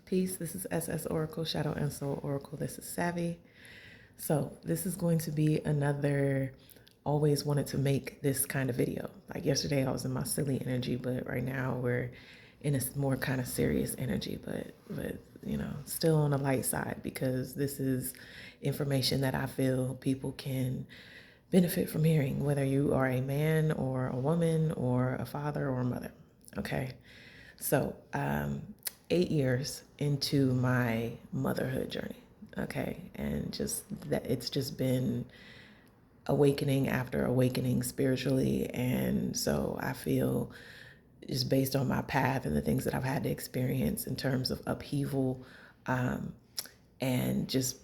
Peace. This is S.S.Oracle, Shadow and Soul Oracle. This is Savvy. So this is going to be another, always wanted to make this kind of video. Like yesterday I was in my silly energy, but right now we're in a more kind of serious energy, but still on the light side, because this is information that I feel people can benefit from hearing, whether you are a man or a woman or a father or a mother. Okay. So, 8 years into my motherhood journey. Okay. And just that it's just been awakening after awakening spiritually. And so I feel, just based on my path and the things that I've had to experience in terms of upheaval, and just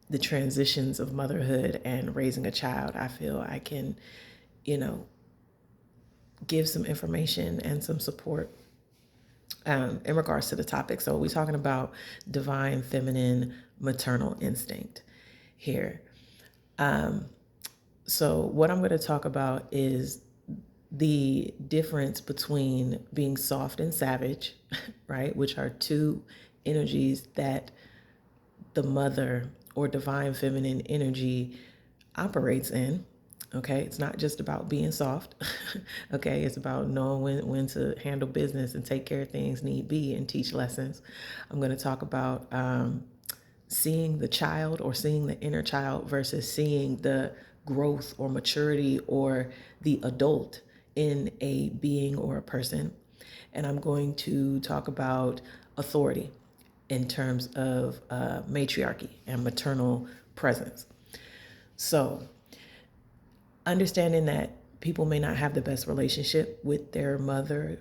the transitions of motherhood and raising a child, I feel I can, you know, give some information and some support in regards to the topic. So we're talking about divine feminine maternal instinct here. So what I'm going to talk about is the difference between being soft and savage, right? Which are two energies that the mother or divine feminine energy operates in. Okay, it's not just about being soft. Okay, it's about knowing when to handle business and take care of things need be and teach lessons. I'm going to talk about seeing the child or seeing the inner child versus seeing the growth or maturity or the adult in a being or a person. And I'm going to talk about authority in terms of matriarchy and maternal presence. So, understanding that people may not have the best relationship with their mothers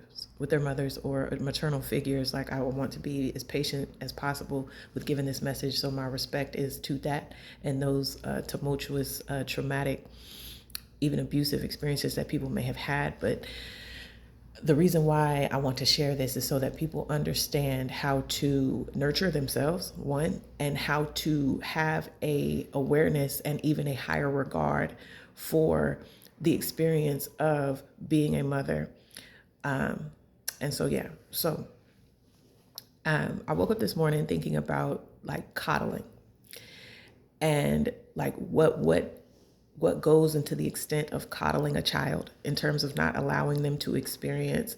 or maternal figures. Like, I would want to be as patient as possible with giving this message. So my respect is to that and those tumultuous, traumatic, even abusive experiences that people may have had. But the reason why I want to share this is so that people understand how to nurture themselves, one, and how to have a awareness and even a higher regard for the experience of being a mother. And so, yeah, so I woke up this morning thinking about like coddling and like what goes into the extent of coddling a child in terms of not allowing them to experience,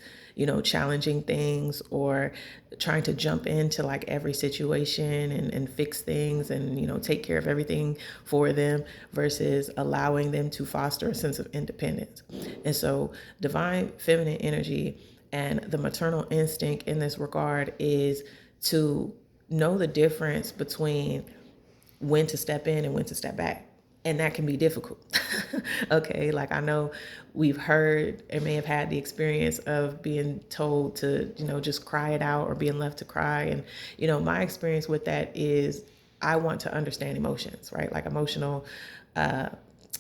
challenging things or trying to jump into like every situation and fix things and, take care of everything for them versus allowing them to foster a sense of independence. And so divine feminine energy and the maternal instinct in this regard is to know the difference between when to step in and when to step back. And that can be difficult. Okay, like I know we've heard and may have had the experience of being told to, just cry it out or being left to cry. And, my experience with that is I want to understand emotions, right? Like emotional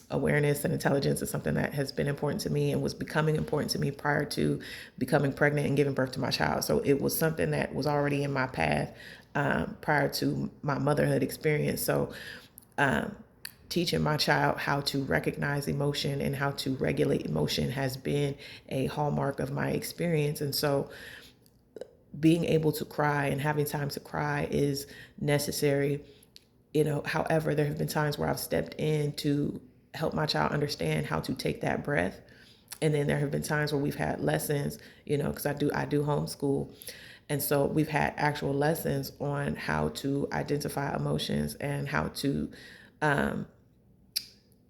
awareness and intelligence is something that has been important to me and was becoming important to me prior to becoming pregnant and giving birth to my child. So it was something that was already in my path prior to my motherhood experience. So, teaching my child how to recognize emotion and how to regulate emotion has been a hallmark of my experience. And so being able to cry and having time to cry is necessary. However, there have been times where I've stepped in to help my child understand how to take that breath. And then there have been times where we've had lessons, because I do homeschool. And so we've had actual lessons on how to identify emotions and how to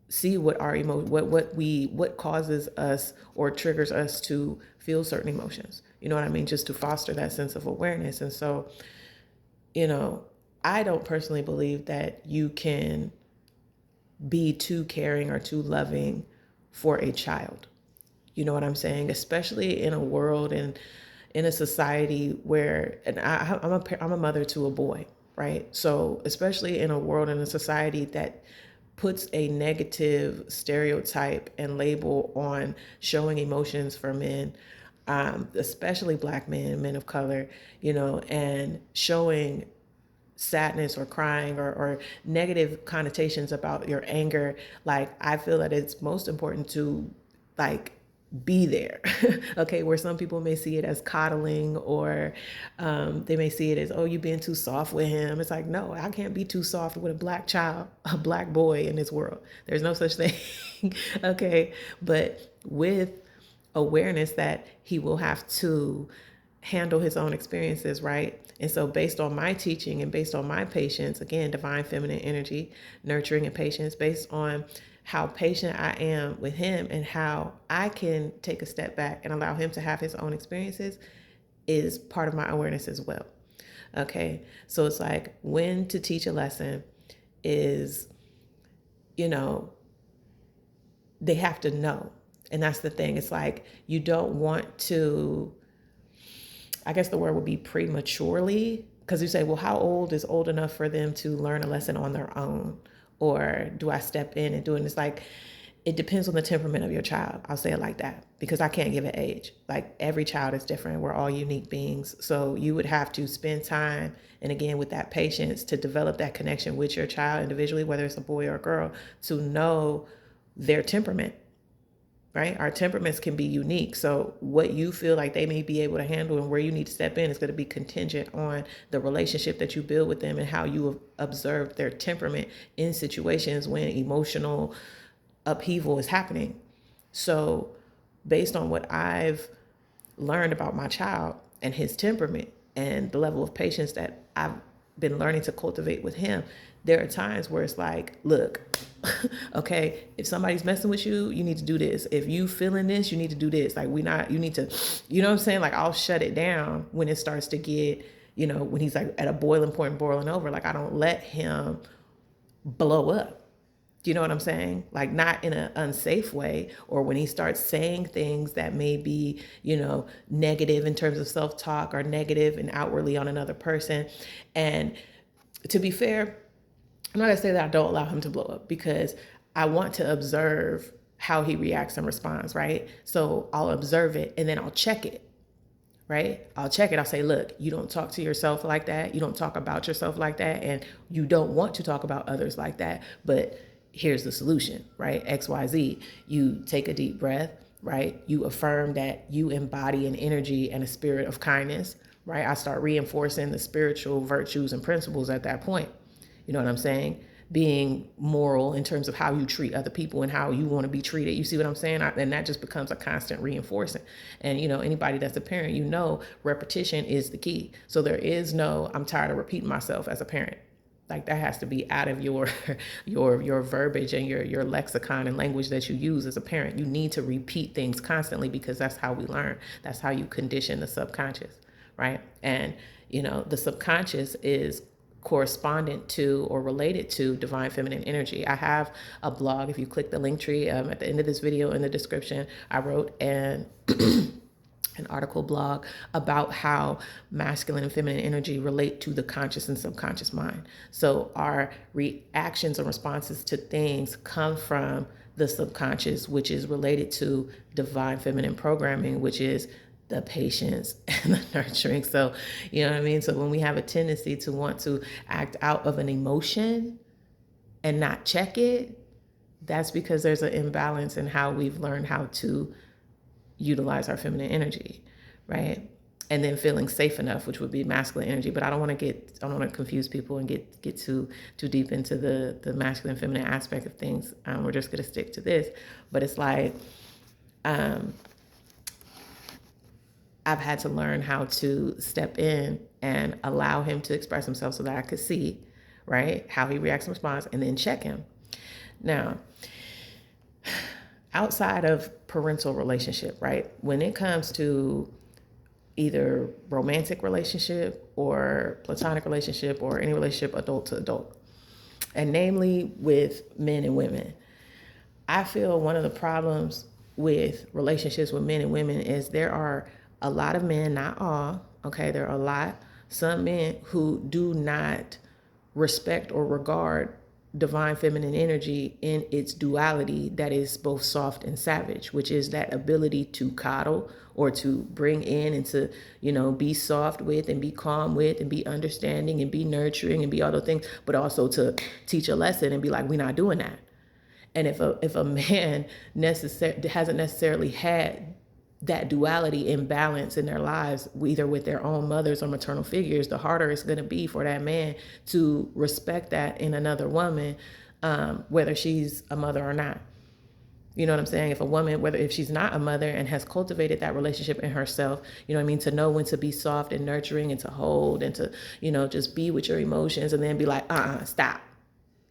see what our what causes us or triggers us to feel certain emotions. You know what I mean? Just to foster that sense of awareness. And so, I don't personally believe that you can be too caring or too loving for a child. You know what I'm saying? Especially in a world and in a society where, and I'm a mother to a boy, right? So especially in a world and a society that puts a negative stereotype and label on showing emotions for men, especially Black men, men of color, and showing sadness or crying or negative connotations about your anger. Like, I feel that it's most important to like be there. Okay, where some people may see it as coddling, or they may see it as, oh, you being too soft with him. It's like, no, I can't be too soft with a black child, a black boy in this world. There's no such thing. Okay, but with awareness that he will have to handle his own experiences, right? And so based on my teaching and based on my patience, again, divine feminine energy, nurturing and patience, based on how patient I am with him and how I can take a step back and allow him to have his own experiences, is part of my awareness as well. Okay, so it's like, when to teach a lesson is, you know, they have to know. And that's the thing. It's like, you don't want to, I guess the word would be prematurely, because you say, well, how old is old enough for them to learn a lesson on their own? Or do I step in and do it? And it's like, it depends on the temperament of your child. I'll say it like that, because I can't give an age. Like, every child is different. We're all unique beings. So you would have to spend time, and again, with that patience, to develop that connection with your child individually, whether it's a boy or a girl, to know their temperament. Right? Our temperaments can be unique. So what you feel like they may be able to handle and where you need to step in is going to be contingent on the relationship that you build with them and how you have observed their temperament in situations when emotional upheaval is happening. So based on what I've learned about my child and his temperament and the level of patience that I've been learning to cultivate with him, there are times where it's like, look, okay, if somebody's messing with you, you need to do this. If you feeling this, you need to do this. Like, you need to, you know what I'm saying? Like, I'll shut it down when it starts to get, when he's like at a boiling point and boiling over. Like, I don't let him blow up. Do you know what I'm saying? Like, not in an unsafe way, or when he starts saying things that may be, negative in terms of self-talk, or negative and outwardly on another person. And to be fair, I'm not gonna say that I don't allow him to blow up, because I want to observe how he reacts and responds, right? So I'll observe it and then I'll check it, right? I'll check it. I'll say, look, you don't talk to yourself like that. You don't talk about yourself like that. And you don't want to talk about others like that. But here's the solution, right? X, Y, Z. You take a deep breath, right? You affirm that you embody an energy and a spirit of kindness, right? I start reinforcing the spiritual virtues and principles at that point. You know what I'm saying? Being moral in terms of how you treat other people and how you want to be treated. You see what I'm saying? And that just becomes a constant reinforcing. And, anybody that's a parent, repetition is the key. So there is no, I'm tired of repeating myself as a parent. Like, that has to be out of your your verbiage and your lexicon and language that you use as a parent. You need to repeat things constantly, because that's how we learn. That's how you condition the subconscious, right? And, the subconscious is correspondent to or related to divine feminine energy. I have a blog. If you click the link tree at the end of this video in the description, I wrote an article blog about how masculine and feminine energy relate to the conscious and subconscious mind. So our reactions and responses to things come from the subconscious, which is related to divine feminine programming, which is the patience and the nurturing. So, you know what I mean? So when we have a tendency to want to act out of an emotion and not check it, that's because there's an imbalance in how we've learned how to utilize our feminine energy, right? And then feeling safe enough, which would be masculine energy. But I don't want to confuse people and get too deep into the masculine feminine aspect of things. We're just going to stick to this. But it's like, I've had to learn how to step in and allow him to express himself so that I could see, right, how he reacts and responds, and then check him. Now, outside of parental relationship, right, when it comes to either romantic relationship or platonic relationship or any relationship adult to adult, and namely with men and women, I feel one of the problems with relationships with men and women is there are a lot of men, not all, okay, there are some men who do not respect or regard divine feminine energy in its duality, that is both soft and savage, which is that ability to coddle or to bring in and to, be soft with and be calm with and be understanding and be nurturing and be all those things, but also to teach a lesson and be like, we're not doing that. And if a man hasn't necessarily had that duality imbalance in their lives, either with their own mothers or maternal figures, the harder it's going to be for that man to respect that in another woman, whether she's a mother or not. You know what I'm saying? If a woman, if she's not a mother and has cultivated that relationship in herself, you know what I mean? To know when to be soft and nurturing and to hold and to, just be with your emotions and then be like, stop.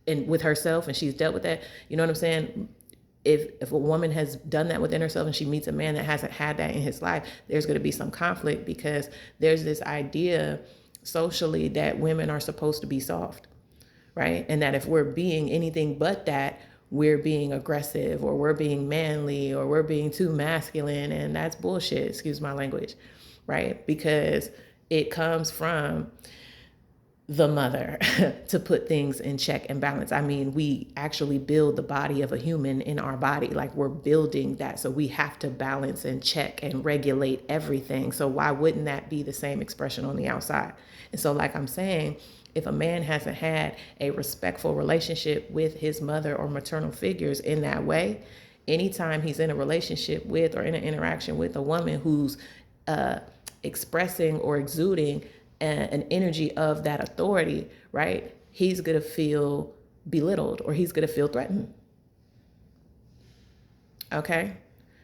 And with herself, and she's dealt with that, you know what I'm saying? If a woman has done that within herself and she meets a man that hasn't had that in his life, there's going to be some conflict because there's this idea socially that women are supposed to be soft, right? And that if we're being anything but that, we're being aggressive or we're being manly or we're being too masculine, and that's bullshit, excuse my language, right? Because it comes from the mother to put things in check and balance. I mean, we actually build the body of a human in our body, like we're building that. So we have to balance and check and regulate everything. So why wouldn't that be the same expression on the outside? And so like I'm saying, if a man hasn't had a respectful relationship with his mother or maternal figures in that way, anytime he's in a relationship with or in an interaction with a woman who's expressing or exuding an energy of that authority, right? He's going to feel belittled or he's going to feel threatened. Okay?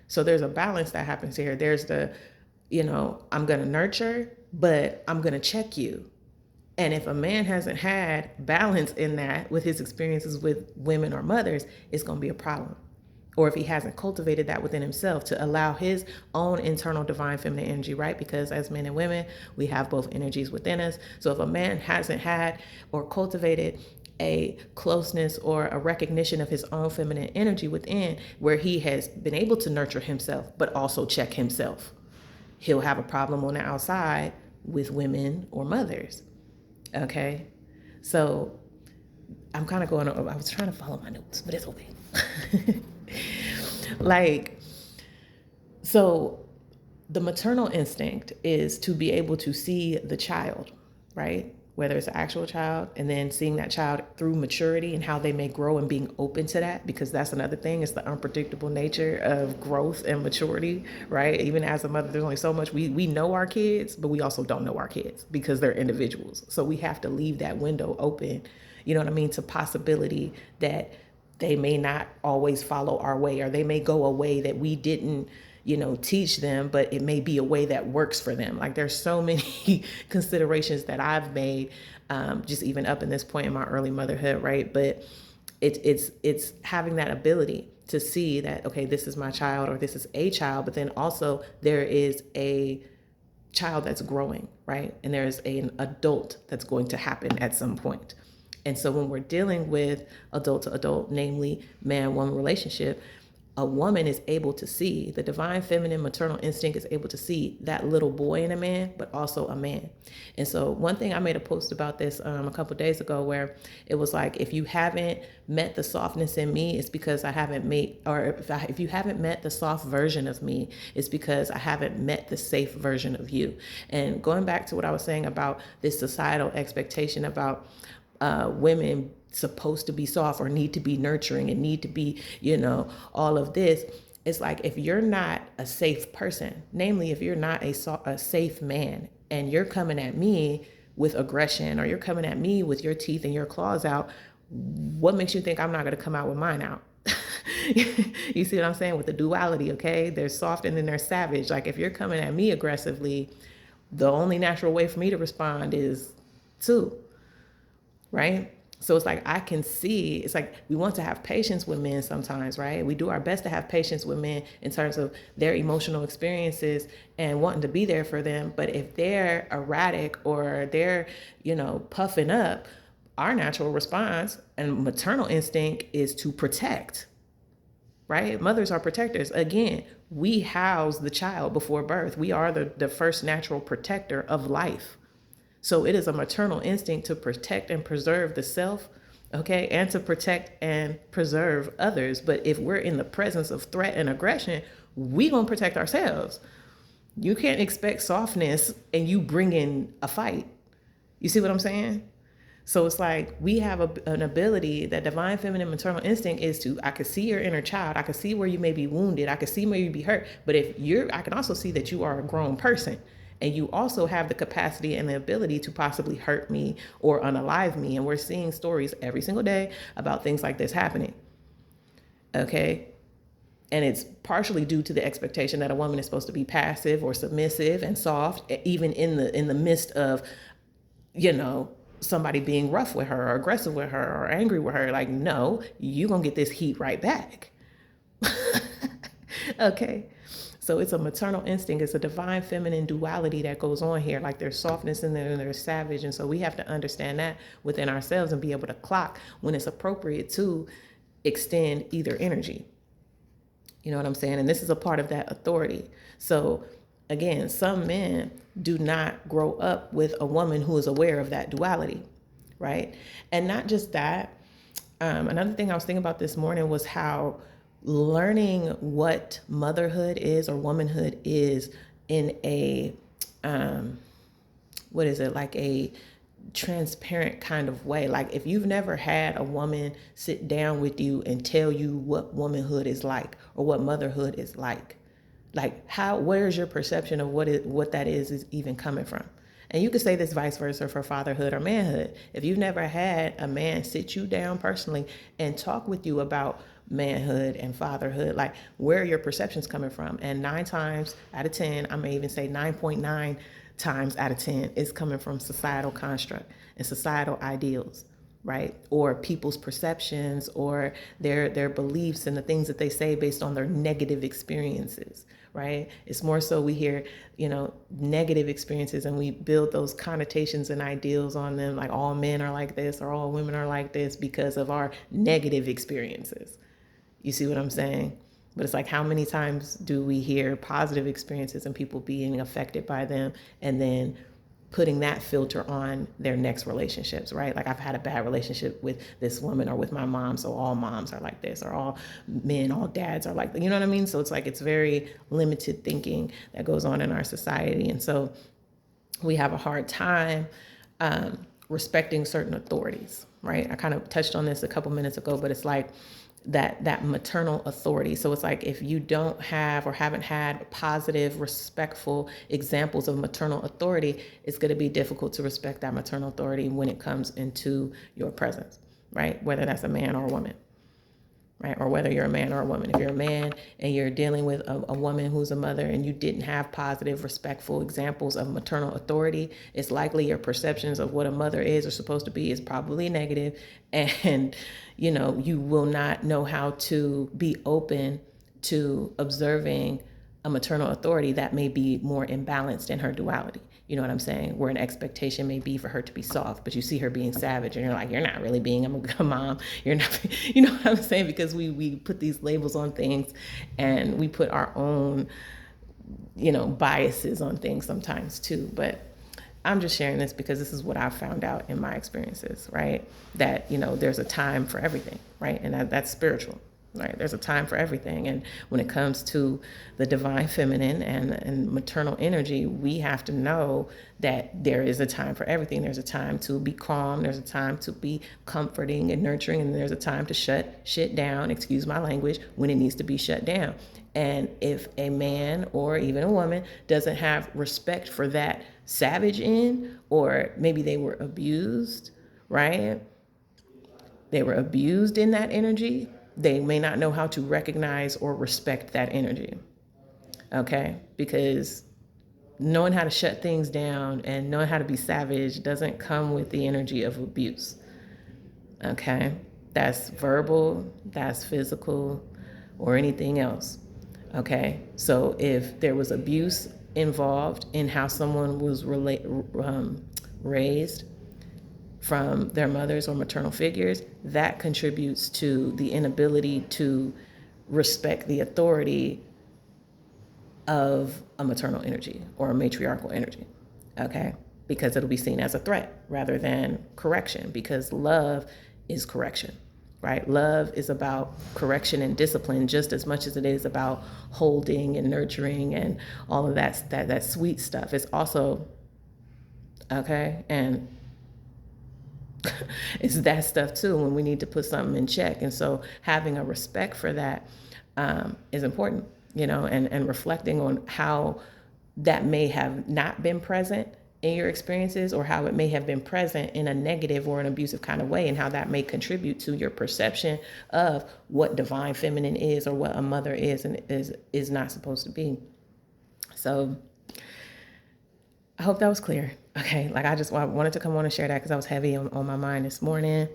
So there's a balance that happens here. There's the, I'm going to nurture, but I'm going to check you. And if a man hasn't had balance in that with his experiences with women or mothers, it's going to be a problem. Or if he hasn't cultivated that within himself to allow his own internal divine feminine energy, right? Because as men and women, we have both energies within us. So if a man hasn't had or cultivated a closeness or a recognition of his own feminine energy within, where he has been able to nurture himself, but also check himself, he'll have a problem on the outside with women or mothers. Okay, so I'm kind of going over, I was trying to follow my notes, but it's okay. So the maternal instinct is to be able to see the child, right? Whether it's an actual child, and then seeing that child through maturity and how they may grow and being open to that, because that's another thing. It's the unpredictable nature of growth and maturity, right? Even as a mother, there's only so much we know our kids, but we also don't know our kids because they're individuals. So we have to leave that window open, you know what I mean, to possibility that they may not always follow our way, or they may go a way that we didn't, teach them, but it may be a way that works for them. Like there's so many considerations that I've made, just even up in this point in my early motherhood, right? But it's having that ability to see that, okay, this is my child or this is a child, but then also there is a child that's growing, right? And there's an adult that's going to happen at some point. And so when we're dealing with adult to adult, namely man-woman relationship, a woman is able to see, the divine feminine maternal instinct is able to see that little boy in a man, but also a man. And so one thing, I made a post about this a couple of days ago, where it was like, if you haven't met the softness in me, it's because I haven't made, or if you haven't met the soft version of me, it's because I haven't met the safe version of you. And going back to what I was saying about this societal expectation about women supposed to be soft or need to be nurturing and need to be, all of this. It's like, if you're not a safe person, namely, if you're not a safe man, and you're coming at me with aggression, or you're coming at me with your teeth and your claws out, what makes you think I'm not going to come out with mine out? You see what I'm saying with the duality? Okay, there's soft and then there's savage. Like if you're coming at me aggressively, the only natural way for me to respond is to, right? So it's like, I can see, it's like we want to have patience with men sometimes, right? We do our best to have patience with men in terms of their emotional experiences and wanting to be there for them. But if they're erratic or they're, puffing up, our natural response and maternal instinct is to protect, right? Mothers are protectors. Again, we house the child before birth. We are the first natural protector of life. So it is a maternal instinct to protect and preserve the self, okay, and to protect and preserve others. But if we're in the presence of threat and aggression, we gonna protect ourselves. You can't expect softness and you bring in a fight. You see what I'm saying? So it's like we have an ability, that divine feminine maternal instinct is to, I can see your inner child. I can see where you may be wounded. I can see where you be hurt. But I can also see that you are a grown person, and you also have the capacity and the ability to possibly hurt me or unalive me. And we're seeing stories every single day about things like this happening. Okay. And it's partially due to the expectation that a woman is supposed to be passive or submissive and soft, even in the midst of, somebody being rough with her or aggressive with her or angry with her. Like, no, you're going to get this heat right back. Okay. So it's a maternal instinct. It's a divine feminine duality that goes on here. Like there's softness in there and there's savage. And so we have to understand that within ourselves and be able to clock when it's appropriate to extend either energy. You know what I'm saying? And this is a part of that authority. So again, some men do not grow up with a woman who is aware of that duality, right? And not just that. Another thing I was thinking about this morning was how learning what motherhood is or womanhood is in a, like a transparent kind of way. Like if you've never had a woman sit down with you and tell you what womanhood is like or what motherhood is like where's your perception of what that is even coming from? And you could say this vice versa for fatherhood or manhood. If you've never had a man sit you down personally and talk with you about manhood and fatherhood, like where are your perceptions coming from? And 9 times out of 10, I may even say 9.9 times out of 10 is coming from societal construct and societal ideals, right? Or people's perceptions or their beliefs and the things that they say based on their negative experiences, right? It's more so we hear, negative experiences and we build those connotations and ideals on them, like all men are like this or all women are like this because of our negative experiences. You see what I'm saying? But it's like, how many times do we hear positive experiences and people being affected by them and then putting that filter on their next relationships, right? Like I've had a bad relationship with this woman or with my mom, so all moms are like this, or all men, all dads are like that. You know what I mean? So it's like, it's very limited thinking that goes on in our society. And so we have a hard time respecting certain authorities, right? I kind of touched on this a couple minutes ago, but it's like, that maternal authority. So it's like if you don't have or haven't had positive, respectful examples of maternal authority, it's going to be difficult to respect that maternal authority when it comes into your presence, right? Whether that's a man or a woman, right? Or whether you're a man or a woman. If you're a man and you're dealing with a woman who's a mother and you didn't have positive, respectful examples of maternal authority, it's likely your perceptions of what a mother is or supposed to be is probably negative. And, you will not know how to be open to observing a maternal authority that may be more imbalanced in her duality. You know what I'm saying? Where an expectation may be for her to be soft, but you see her being savage and you're like, you're not really being a good mom. You're not, you know what I'm saying? Because we put these labels on things and we put our own, biases on things sometimes too. But I'm just sharing this because this is what I've found out in my experiences, right? That, there's a time for everything, right? And that's spiritual. Right, there's a time for everything. And when it comes to the divine feminine and maternal energy, we have to know that there is a time for everything. There's a time to be calm. There's a time to be comforting and nurturing. And there's a time to shut shit down, excuse my language, when it needs to be shut down. And if a man or even a woman doesn't have respect for that savage end, or maybe they were abused, right? They were abused in that energy. They may not know how to recognize or respect that energy, okay? Because knowing how to shut things down and knowing how to be savage doesn't come with the energy of abuse, okay? That's verbal, that's physical, or anything else, okay? So if there was abuse involved in how someone was raised, from their mothers or maternal figures, that contributes to the inability to respect the authority of a maternal energy or a matriarchal energy, okay? Because it'll be seen as a threat rather than correction, because love is correction, right? Love is about correction and discipline just as much as it is about holding and nurturing and all of that sweet stuff. It's also, okay, and It's that stuff too when we need to put something in check. And so having a respect for that is important, and reflecting on how that may have not been present in your experiences, or how it may have been present in a negative or an abusive kind of way, and how that may contribute to your perception of what divine feminine is, or what a mother is and is not supposed to be. So I hope that was clear. Okay, like I wanted to come on and share that because that was heavy on my mind this morning.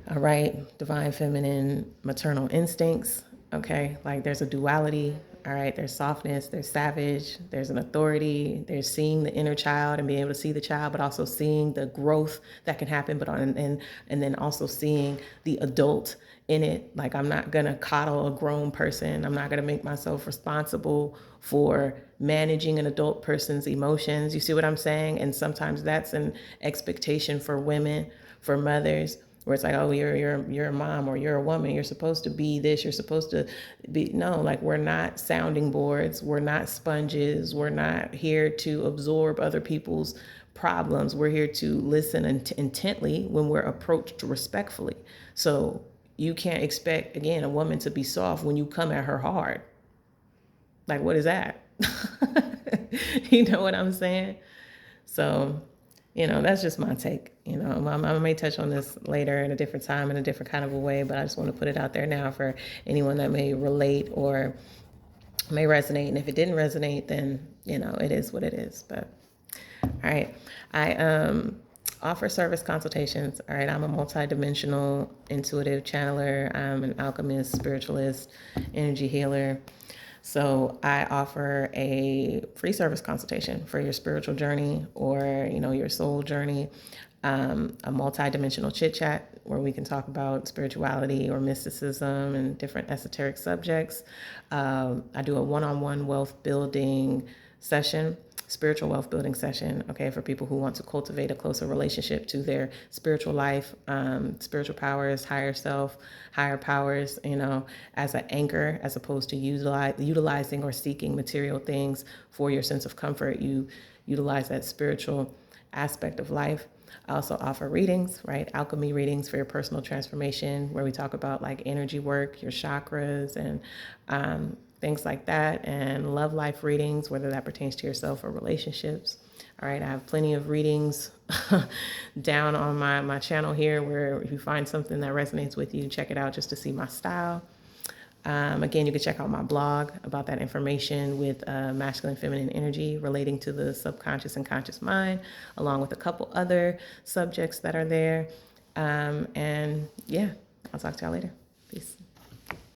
All right, divine feminine, maternal instincts. Okay, like there's a duality. All right, there's softness, there's savage, there's an authority, there's seeing the inner child and being able to see the child, but also seeing the growth that can happen, and then also seeing the adult in it. Like, I'm not gonna coddle a grown person. I'm not gonna make myself responsible for managing an adult person's emotions. You see what I'm saying? And sometimes that's an expectation for women, for mothers, where it's like, oh, you're a mom, or you're a woman, you're supposed to be this, you're supposed to be. No, like, we're not sounding boards, we're not sponges, we're not here to absorb other people's problems. We're here to listen intently when we're approached respectfully. So you can't expect, again, a woman to be soft when you come at her hard. Like, what is that? You know what I'm saying? So, that's just my take. I may touch on this later in a different time, in a different kind of a way, but I just want to put it out there now for anyone that may relate or may resonate. And if it didn't resonate, then, it is what it is. But, all right. I offer service consultations. All right. I'm a multidimensional intuitive channeler. I'm an alchemist, spiritualist, energy healer. So I offer a free service consultation for your spiritual journey, or, your soul journey, a multidimensional chit chat where we can talk about spirituality or mysticism and different esoteric subjects. I do a one-on-one wealth building session, spiritual wealth building session, okay, for people who want to cultivate a closer relationship to their spiritual life, spiritual powers, higher self, higher powers, as an anchor, as opposed to utilizing or seeking material things for your sense of comfort. You utilize that spiritual aspect of life. I also offer readings, right? Alchemy readings for your personal transformation, where we talk about like energy work, your chakras, and things like that, and love life readings, whether that pertains to yourself or relationships. All right, I have plenty of readings down on my channel here, where if you find something that resonates with you, check it out just to see my style. Again, you can check out my blog about that information with masculine, feminine energy relating to the subconscious and conscious mind, along with a couple other subjects that are there. And yeah, I'll talk to y'all later. Peace.